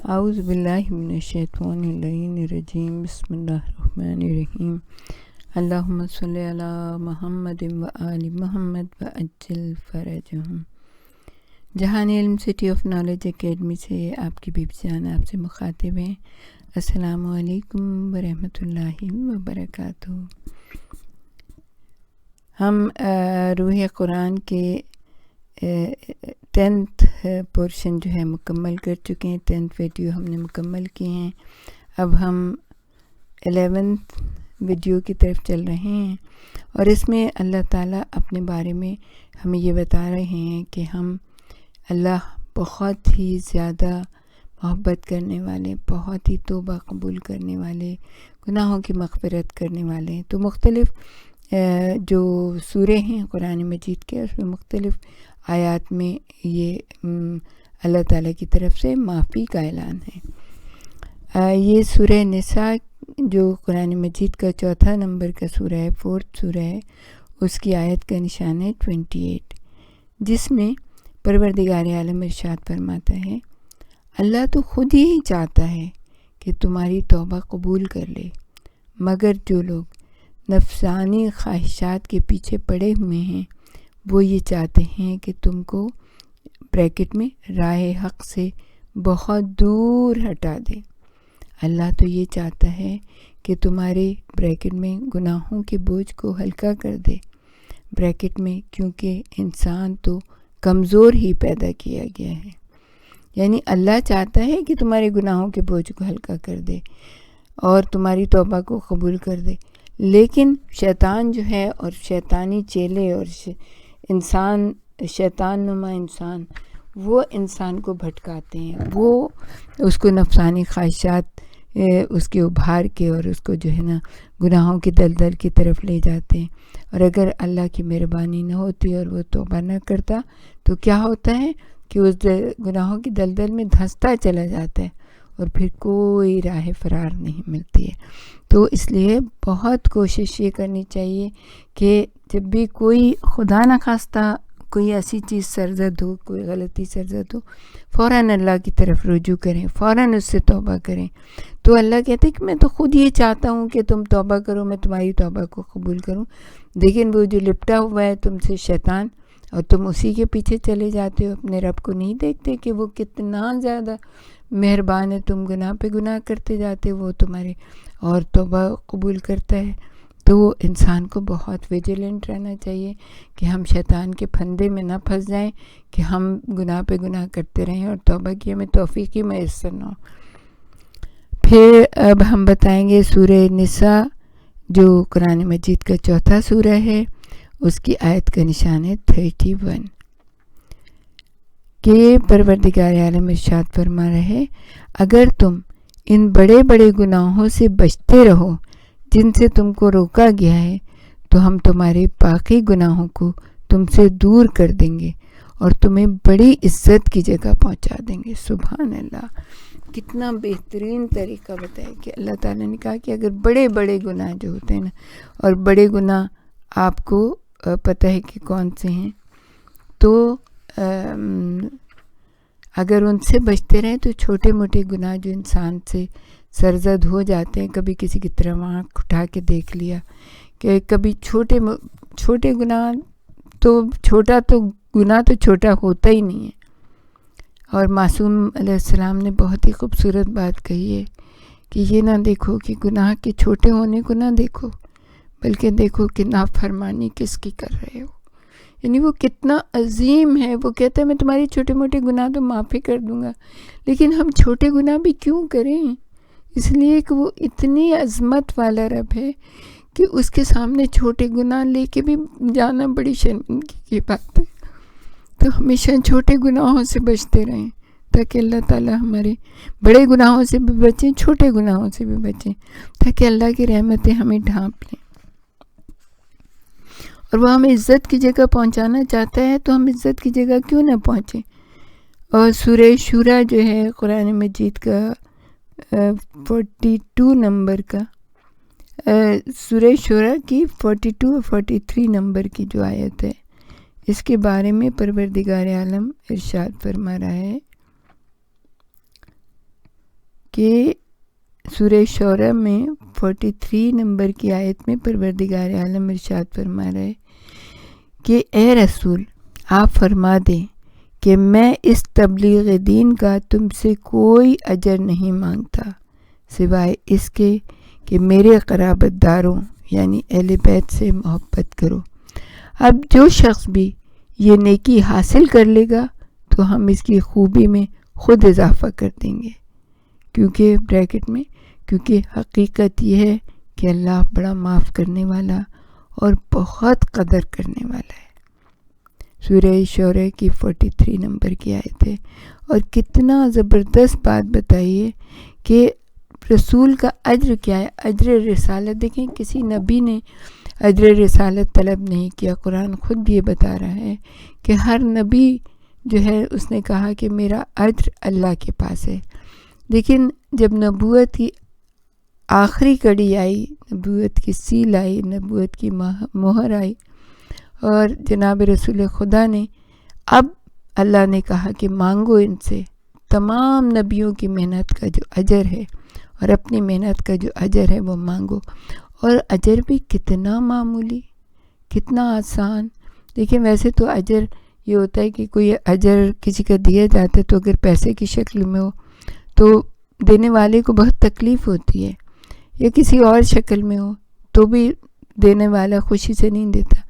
اعوذ باللہ من الشیطان الرجیم بسم اللہ الرحمن الرحیم اللہم صلی علی محمد و آل محمد و عجل فرجہم۔ جہان علم سٹی آف نالج اکیڈمی سے آپ کی بیبی جان آپ سے مخاطب ہیں۔ السلام علیکم ورحمۃ اللہ وبرکاتہ۔ ہم روح قرآن کے 10th پورشن جو ہے مکمل کر چکے ہیں، 10th ویڈیو ہم نے مکمل کیے ہیں۔ اب ہم 11th ویڈیو کی طرف چل رہے ہیں، اور اس میں اللہ تعالیٰ اپنے بارے میں ہمیں یہ بتا رہے ہیں کہ ہم اللہ بہت ہی زیادہ محبت کرنے والے، بہت ہی توبہ قبول کرنے والے، گناہوں کی مغفرت کرنے والے ہیں۔ تو مختلف جو سورے ہیں قرآن مجید کے، اس میں مختلف آیات میں یہ اللہ تعالیٰ کی طرف سے معافی کا اعلان ہے۔ یہ سورہ نساء جو قرآن مجید کا 4 نمبر کا سورہ ہے، 4th سورہ ہے، اس کی آیت کا نشان ہے 28، جس میں پروردگار عالم ارشاد فرماتا ہے، اللہ تو خود ہی چاہتا ہے کہ تمہاری توبہ قبول کر لے، مگر جو لوگ نفسانی خواہشات کے پیچھے پڑے ہوئے ہیں وہ یہ چاہتے ہیں کہ تم کو بریکٹ میں راہ حق سے بہت دور ہٹا دے۔ اللہ تو یہ چاہتا ہے کہ تمہارے بریکٹ میں گناہوں کے بوجھ کو ہلکا کر دے، بریکٹ میں، کیونکہ انسان تو کمزور ہی پیدا کیا گیا ہے۔ یعنی اللہ چاہتا ہے کہ تمہارے گناہوں کے بوجھ کو ہلکا کر دے اور تمہاری توبہ کو قبول کر دے، لیکن شیطان جو ہے اور شیطانی چیلے اور انسان، شیطان نما انسان، وہ انسان کو بھٹکاتے ہیں، وہ اس کو نفسانی خواہشات اس کے ابھار کے اور اس کو جو ہے نا گناہوں کی دلدل کی طرف لے جاتے ہیں۔ اور اگر اللہ کی مہربانی نہ ہوتی اور وہ توبہ نہ کرتا تو کیا ہوتا ہے کہ اس گناہوں کی دلدل میں دھنستا چلا جاتا ہے اور پھر کوئی راہ فرار نہیں ملتی ہے۔ تو اس لیے بہت کوشش یہ کرنی چاہیے کہ جب بھی کوئی خدا نخواستہ کوئی ایسی چیز سرزد ہو، کوئی غلطی سرزد ہو، فوراً اللہ کی طرف رجوع کریں، فوراً اس سے توبہ کریں۔ تو اللہ کہتے ہیں کہ میں تو خود یہ چاہتا ہوں کہ تم توبہ کرو، میں تمہاری توبہ کو قبول کروں، لیکن وہ جو لپٹا ہوا ہے تم سے شیطان، اور تم اسی کے پیچھے چلے جاتے ہو، اپنے رب کو نہیں دیکھتے کہ وہ کتنا زیادہ مہربان ہے، تم گناہ پہ گناہ کرتے جاتے، وہ تمہارے اور توبہ قبول کرتا ہے۔ تو انسان کو بہت ویجیلنٹ رہنا چاہیے کہ ہم شیطان کے پھندے میں نہ پھنس جائیں کہ ہم گناہ پہ گناہ کرتے رہیں اور توبہ کی ہمیں توفیق ہی میسر نہ ہو۔ پھر اب ہم بتائیں گے سورہ نساء جو قرآن مجید کا 4 سورہ ہے، اس کی آیت کا نشان ہے 31، کہ پروردگار عالم ارشاد فرما رہے، اگر تم ان بڑے بڑے گناہوں سے بچتے رہو جن سے تم کو روکا گیا ہے تو ہم تمہارے باقی گناہوں کو تم سے دور کر دیں گے اور تمہیں بڑی عزت کی جگہ پہنچا دیں گے۔ سبحان اللہ، کتنا بہترین طریقہ بتایا کہ اللہ تعالیٰ نے کہا کہ اگر بڑے بڑے گناہ جو ہوتے ہیں نا، اور بڑے گناہ آپ کو پتہ ہے کہ کون سے ہیں، تو اگر ان سے بچتے رہیں تو چھوٹے موٹے گناہ جو انسان سے سرزد ہو جاتے ہیں، کبھی کسی کی طرف آنکھ اٹھا کے دیکھ لیا، کہ کبھی چھوٹے گناہ تو چھوٹا تو گناہ تو چھوٹا ہوتا ہی نہیں ہے۔ اور معصوم علیہ السلام نے بہت ہی خوبصورت بات کہی ہے کہ یہ نہ دیکھو کہ گناہ کے چھوٹے ہونے کو نہ دیکھو، بلکہ دیکھو کہ نافرمانی کس کی کر رہے ہو، یعنی وہ کتنا عظیم ہے۔ وہ کہتا ہے میں تمہاری چھوٹے موٹے گناہ تو معافی کر دوں گا، لیکن ہم چھوٹے گناہ بھی کیوں کریں؟ اس لیے کہ وہ اتنی عظمت والا رب ہے کہ اس کے سامنے چھوٹے گناہ لے کے بھی جانا بڑی شرمندگی کی بات ہے۔ تو ہمیشہ چھوٹے گناہوں سے بچتے رہیں تاکہ اللہ تعالیٰ ہمارے بڑے گناہوں سے بھی بچیں، چھوٹے گناہوں سے بھی بچیں، تاکہ اللہ کی رحمتیں ہمیں ڈھانپ لیں۔ اور وہ ہمیں عزت کی جگہ پہنچانا چاہتا ہے تو ہم عزت کی جگہ کیوں نہ پہنچیں۔ اور سورہ شورا جو ہے قرآن مجید کا 42 نمبر کا، سورہ شورا کی 42 اور 43 نمبر کی جو آیت ہے، اس کے بارے میں پروردگار عالم ارشاد فرما رہا ہے، کہ سورہ شعراء میں 43 نمبر کی آیت میں پروردگار عالم ارشاد فرما رہا ہے کہ اے رسول آپ فرما دیں کہ میں اس تبلیغ دین کا تم سے کوئی اجر نہیں مانگتا سوائے اس کے کہ میرے قرابت داروں یعنی اہل بیت سے محبت کرو۔ اب جو شخص بھی یہ نیکی حاصل کر لے گا تو ہم اس کی خوبی میں خود اضافہ کر دیں گے، کیونکہ بریکٹ میں کیونکہ حقیقت یہ ہے کہ اللہ بڑا معاف کرنے والا اور بہت قدر کرنے والا ہے۔ سورہ شعراء کی 43 نمبر کی آیت ہے، اور کتنا زبردست بات بتائیے کہ رسول کا اجر کیا ہے، اجر رسالت۔ دیکھیں کسی نبی نے اجر رسالت طلب نہیں کیا، قرآن خود بھی یہ بتا رہا ہے کہ ہر نبی جو ہے اس نے کہا کہ میرا اجر اللہ کے پاس ہے۔ لیکن جب نبوت کی آخری کڑی آئی، نبوت کی سیل آئی، نبوت کی مہر آئی، اور جناب رسول خدا نے اب اللہ نے کہا کہ مانگو ان سے تمام نبیوں کی محنت کا جو اجر ہے اور اپنی محنت کا جو اجر ہے وہ مانگو، اور اجر بھی کتنا معمولی، کتنا آسان۔ دیکھیں ویسے تو اجر یہ ہوتا ہے کہ کوئی اجر کسی کا دیا جاتا ہے تو اگر پیسے کی شکل میں ہو تو دینے والے کو بہت تکلیف ہوتی ہے، یا کسی اور شکل میں ہو تو بھی دینے والا خوشی سے نہیں دیتا۔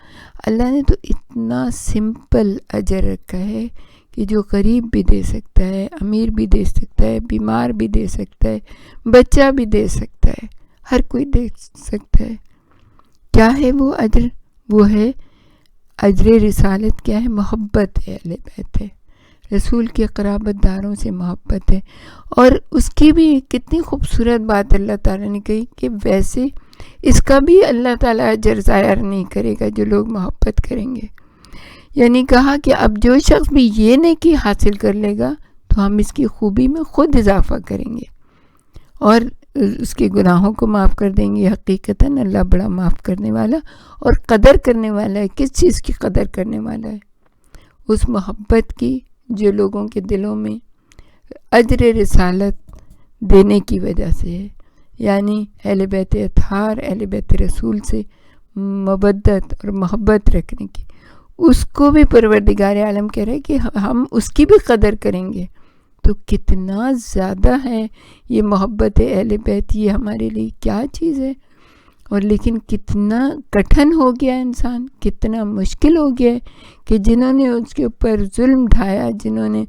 اللہ نے تو اتنا سمپل اجر رکھا ہے کہ جو غریب بھی دے سکتا ہے، امیر بھی دے سکتا ہے، بیمار بھی دے سکتا ہے، بچہ بھی دے سکتا ہے، ہر کوئی دے سکتا ہے۔ کیا ہے وہ اجر؟ وہ ہے اجر رسالت۔ کیا ہے؟ محبت ہے، اہل بیت ہے، رسول کے قرابت داروں سے محبت ہے۔ اور اس کی بھی کتنی خوبصورت بات اللہ تعالیٰ نے کہی کہ ویسے اس کا بھی اللہ تعالیٰ اجر ضائع نہیں کرے گا جو لوگ محبت کریں گے۔ یعنی کہا کہ اب جو شخص بھی یہ نیکی حاصل کر لے گا تو ہم اس کی خوبی میں خود اضافہ کریں گے اور اس کے گناہوں کو معاف کر دیں گے۔ حقیقتاً اللہ بڑا معاف کرنے والا اور قدر کرنے والا ہے۔ کس چیز کی قدر کرنے والا ہے؟ اس محبت کی جو لوگوں کے دلوں میں اجر رسالت دینے کی وجہ سے ہے، یعنی اہل بیت اطہار، اہل بیت رسول سے مودت اور محبت رکھنے کی، اس کو بھی پروردگار عالم کہہ رہے کہ ہم اس کی بھی قدر کریں گے۔ تو کتنا زیادہ ہے یہ محبت اہل بیت، یہ ہمارے لیے کیا چیز ہے، اور لیکن کتنا کٹھن ہو گیا انسان، کتنا مشکل ہو گیا ہے کہ جنہوں نے اس کے اوپر ظلم ڈھایا، جنہوں نے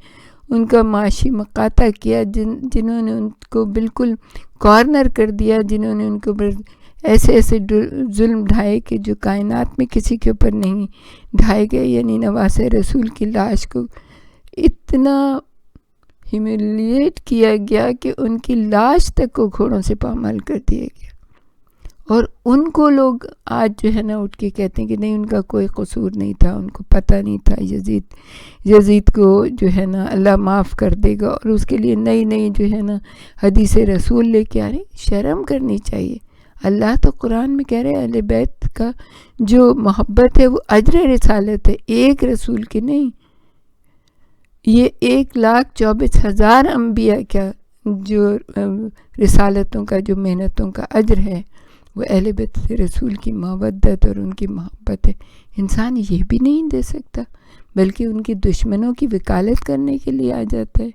ان کا معاشی مقاطع کیا، جنہوں نے ان کو بالکل کارنر کر دیا، جنہوں نے ان کے اوپر ایسے ایسے ظلم ڈھائے کہ جو کائنات میں کسی کے اوپر نہیں ڈھائے گئے، یعنی نواسہ رسول کی لاش کو اتنا ہیوملیٹ کیا گیا کہ ان کی لاش تک کو گھوڑوں سے پامال کر دیا گیا، اور ان کو لوگ آج جو ہے نا اٹھ کے کہتے ہیں کہ نہیں ان کا کوئی قصور نہیں تھا، ان کو پتہ نہیں تھا، یزید کو جو ہے نا اللہ معاف کر دے گا، اور اس کے لیے نئی نئی جو ہے نا حدیث رسول لے کے آ رہے۔ شرم کرنی چاہیے۔ اللہ تو قرآن میں کہہ رہے اہل بیت کا جو محبت ہے وہ اجر رسالت ہے، ایک رسول کی نہیں، یہ 1,24,000 انبیاء کا جو رسالتوں کا جو محنتوں کا اجر ہے وہ اہل بیت رسول کی مودت اور ان کی محبت ہے۔ انسان یہ بھی نہیں دے سکتا بلکہ ان کی دشمنوں کی وکالت کرنے کے لیے آ جاتا ہے۔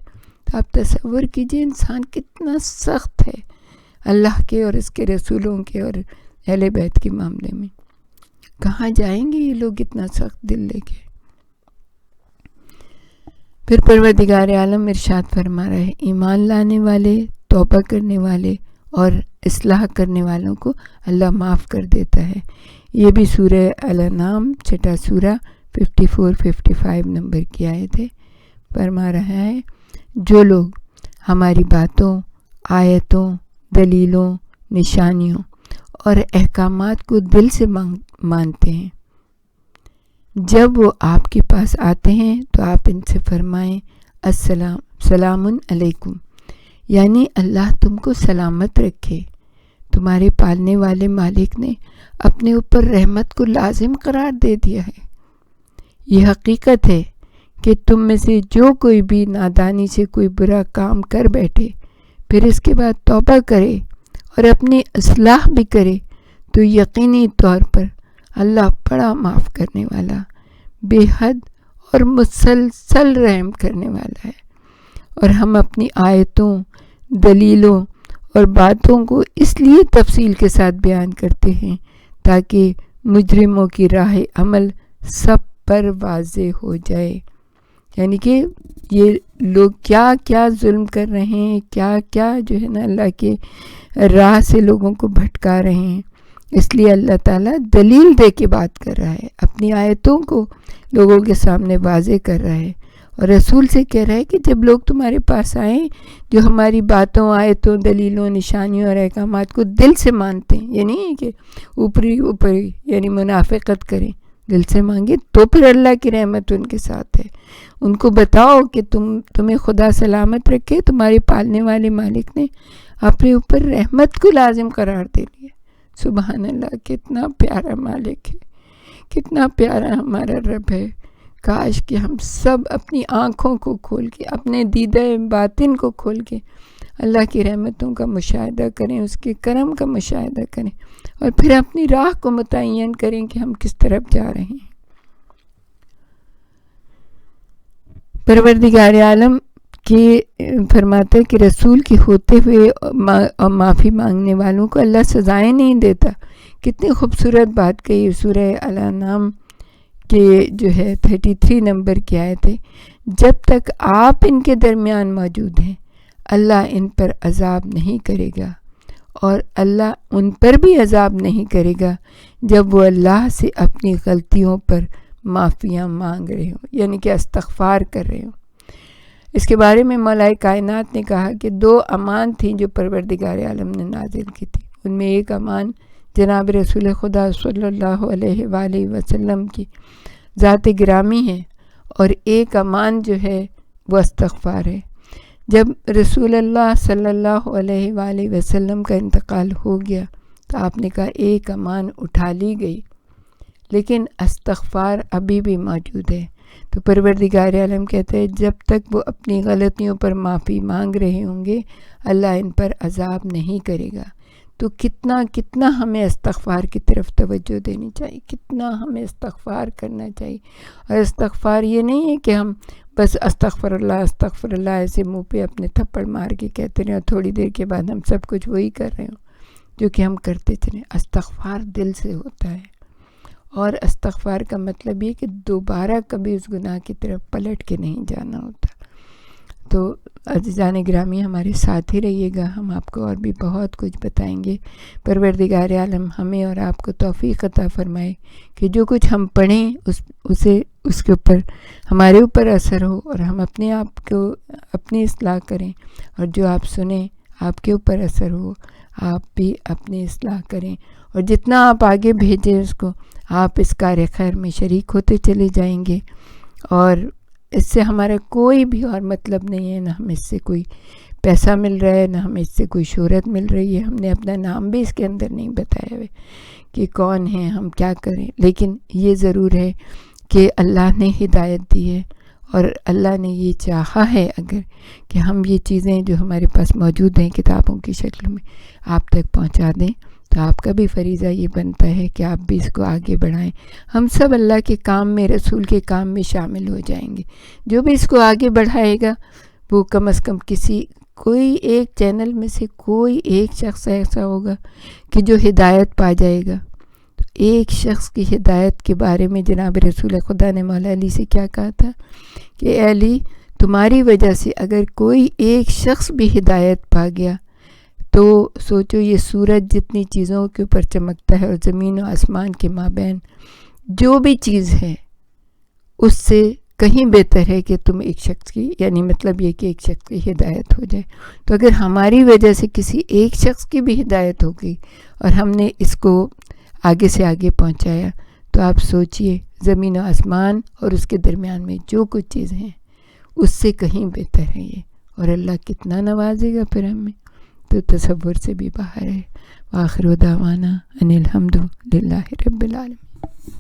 تو آپ تصور کیجئے انسان کتنا سخت ہے اللہ کے اور اس کے رسولوں کے اور اہل بیت کے معاملے میں۔ کہاں جائیں گے یہ لوگ اتنا سخت دل لے کے؟ پھر پروردگار عالم ارشاد فرما رہے ہیں ایمان لانے والے، توبہ کرنے والے اور اصلاح کرنے والوں کو اللہ معاف کر دیتا ہے۔ یہ بھی سورہ الانعام 6 سورہ 54-55 نمبر کی آیت ہے۔ فرما رہا ہے جو لوگ ہماری باتوں، آیتوں، دلیلوں، نشانیوں اور احکامات کو دل سے مانتے ہیں، جب وہ آپ کے پاس آتے ہیں تو آپ ان سے فرمائیں سلام علیکم، یعنی اللہ تم کو سلامت رکھے۔ تمہارے پالنے والے مالک نے اپنے اوپر رحمت کو لازم قرار دے دیا ہے۔ یہ حقیقت ہے کہ تم میں سے جو کوئی بھی نادانی سے کوئی برا کام کر بیٹھے، پھر اس کے بعد توبہ کرے اور اپنی اصلاح بھی کرے تو یقینی طور پر اللہ بڑا معاف کرنے والا، بے حد اور مسلسل رحم کرنے والا ہے۔ اور ہم اپنی آیتوں، دلیلوں اور باتوں کو اس لیے تفصیل کے ساتھ بیان کرتے ہیں تاکہ مجرموں کی راہ عمل سب پر واضح ہو جائے، یعنی کہ یہ لوگ کیا کیا ظلم کر رہے ہیں، کیا کیا جو ہے نا اللہ کے راہ سے لوگوں کو بھٹکا رہے ہیں۔ اس لیے اللہ تعالیٰ دلیل دے کے بات کر رہا ہے، اپنی آیتوں کو لوگوں کے سامنے واضح کر رہا ہے، اور رسول سے کہہ رہا ہے کہ جب لوگ تمہارے پاس آئیں جو ہماری باتوں، آیتوں، دلیلوں، نشانیوں اور احکامات کو دل سے مانتے ہیں، یہ نہیں ہے کہ اوپری یعنی منافقت کریں، دل سے مانگے تو پھر اللہ کی رحمت ان کے ساتھ ہے۔ ان کو بتاؤ کہ تمہیں خدا سلامت رکھے، تمہارے پالنے والے مالک نے اپنے اوپر رحمت کو لازم قرار دے لیا۔ سبحان اللہ، کتنا پیارا مالک ہے، کتنا پیارا ہمارا رب ہے۔ کاش کہ ہم سب اپنی آنکھوں کو کھول کے، اپنے دیدہ باطن کو کھول کے اللہ کی رحمتوں کا مشاہدہ کریں، اس کے کرم کا مشاہدہ کریں، اور پھر اپنی راہ کو متعین کریں کہ ہم کس طرف جا رہے ہیں۔ پروردگار عالم کی فرماتے کہ رسول کے ہوتے ہوئے اور معافی مانگنے والوں کو اللہ سزائیں نہیں دیتا۔ کتنی خوبصورت بات کہی سورہ الانعام کے جو ہے 33 نمبر کی آیت ہے، جب تک آپ ان کے درمیان موجود ہیں اللہ ان پر عذاب نہیں کرے گا، اور اللہ ان پر بھی عذاب نہیں کرے گا جب وہ اللہ سے اپنی غلطیوں پر معافیاں مانگ رہے ہوں، یعنی کہ استغفار کر رہے ہوں۔ اس کے بارے میں مولا کائنات نے کہا کہ 2 امان تھیں جو پروردگار عالم نے نازل کی تھی، ان میں ایک امان جناب رسول خدا صلی اللہ علیہ وآلہ وسلم کی ذات گرامی ہے، اور ایک امان جو ہے وہ استغفار ہے۔ جب رسول اللہ صلی اللہ علیہ وآلہ وسلم کا انتقال ہو گیا تو آپ نے کہا ایک امان اٹھا لی گئی، لیکن استغفار ابھی بھی موجود ہے۔ تو پروردگار عالم کہتے ہیں جب تک وہ اپنی غلطیوں پر معافی مانگ رہے ہوں گے اللہ ان پر عذاب نہیں کرے گا۔ تو کتنا ہمیں استغفار کی طرف توجہ دینی چاہیے، کتنا ہمیں استغفار کرنا چاہیے۔ اور استغفار یہ نہیں ہے کہ ہم بس استغفر اللہ ایسے منہ پہ اپنے تھپڑ مار کے کہتے رہیں اور تھوڑی دیر کے بعد ہم سب کچھ وہی کر رہے ہوں جو کہ ہم کرتے چلیں۔ استغفار دل سے ہوتا ہے، اور استغفار کا مطلب یہ کہ دوبارہ کبھی اس گناہ کی طرف پلٹ کے نہیں جانا ہوتا۔ تو عزیزان گرامی ہمارے ساتھ ہی رہیے گا، ہم آپ کو اور بھی بہت کچھ بتائیں گے۔ پروردگار عالم ہمیں اور آپ کو توفیق عطا فرمائے کہ جو کچھ ہم پڑھیں اس کے اوپر ہمارے اوپر اثر ہو، اور ہم اپنے آپ کو اپنی اصلاح کریں، اور جو آپ سنیں آپ کے اوپر اثر ہو، آپ بھی اپنی اصلاح کریں، اور جتنا آپ آگے بھیجیں اس کو، آپ اس کار خیر میں شریک ہوتے چلے جائیں گے۔ اور اس سے ہمارا کوئی بھی اور مطلب نہیں ہے، نہ ہمیں اس سے کوئی پیسہ مل رہا ہے، نہ ہمیں اس سے کوئی شہرت مل رہی ہے۔ ہم نے اپنا نام بھی اس کے اندر نہیں بتایا ہے کہ کون ہیں ہم، کیا کریں، لیکن یہ ضرور ہے کہ اللہ نے ہدایت دی ہے، اور اللہ نے یہ چاہا ہے اگر کہ ہم یہ چیزیں جو ہمارے پاس موجود ہیں کتابوں کی شکل میں آپ تک پہنچا دیں، تو آپ کا بھی فریضہ یہ بنتا ہے کہ آپ بھی اس کو آگے بڑھائیں۔ ہم سب اللہ کے کام میں، رسول کے کام میں شامل ہو جائیں گے۔ جو بھی اس کو آگے بڑھائے گا وہ کم از کم کوئی ایک چینل میں سے کوئی ایک شخص ایسا ہوگا کہ جو ہدایت پا جائے گا۔ ایک شخص کی ہدایت کے بارے میں جناب رسول خدا نے مولا علی سے کیا کہا تھا کہ اے علی، تمہاری وجہ سے اگر کوئی ایک شخص بھی ہدایت پا گیا تو سوچو یہ سورج جتنی چیزوں کے اوپر چمکتا ہے اور زمین و آسمان کے مابین جو بھی چیز ہے اس سے کہیں بہتر ہے کہ تم ایک شخص کی، یعنی مطلب یہ کہ ایک شخص کی ہدایت ہو جائے۔ تو اگر ہماری وجہ سے کسی ایک شخص کی بھی ہدایت ہو گئی اور ہم نے اس کو آگے سے آگے پہنچایا، تو آپ سوچئے زمین و آسمان اور اس کے درمیان میں جو کچھ چیزیں ہیں اس سے کہیں بہتر ہے یہ، اور اللہ کتنا نوازے گا پھر ہمیں، تو تصور سے بھی باہر ہے۔ وآخر دعوانا ان الحمد للہ رب العالمین۔